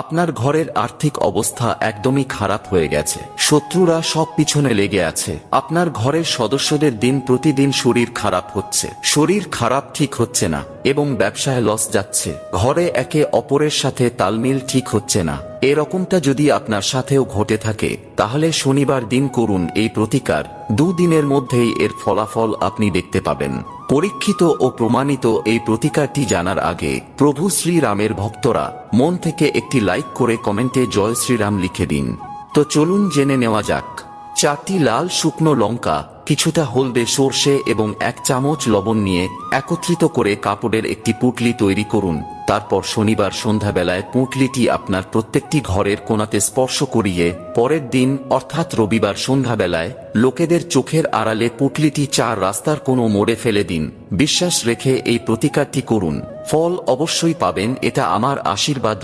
আপনার ঘরের আর্থিক অবস্থা একদমই খারাপ হয়ে গেছে, শত্রুরা সব পিছনে লেগে আছে। আপনার ঘরের সদস্যদের দিন প্রতিদিন শরীর খারাপ হচ্ছে, শরীর খারাপ ঠিক হচ্ছে না এবং ব্যবসায় লস যাচ্ছে। ঘরে একে অপরের সাথে তালমিল ঠিক হচ্ছে না। এরকমটা যদি আপনার সাথেও ঘটে থাকে তাহলে শনিবার দিন করুন এই প্রতিকার। 2 দিনের মধ্যেই এর ফলাফল আপনি দেখতে পাবেন। পরীক্ষিত ও প্রমাণিত এই প্রতিকারটি জানার আগে প্রভু শ্রীরামের ভক্তরা মন থেকে একটি লাইক করে কমেন্টে জয় শ্রীরাম লিখে দিন। তো চলুন জেনে নেওয়া যাক। 4টি লাল শুকনো লঙ্কা, কিছুটা হলদে সর্ষে এবং 1 চামচ লবণ নিয়ে একত্রিত করে কাপড়ের একটি পুঁটলি তৈরি করুন। তারপর শনিবার সন্ধ্যাবেলায় পুঁটলিটি আপনার প্রত্যেকটি ঘরের কোণাতে স্পর্শ করিয়ে পরের দিন অর্থাৎ রবিবার সন্ধ্যাবেলায় লোকেদের চোখের আড়ালে পুঁটলিটি 4 রাস্তার কোনো মোড়ে ফেলে দিন। বিশ্বাস রেখে এই প্রতিকারটি করুন, ফল অবশ্যই পাবেন, এটা আমার আশীর্বাদ।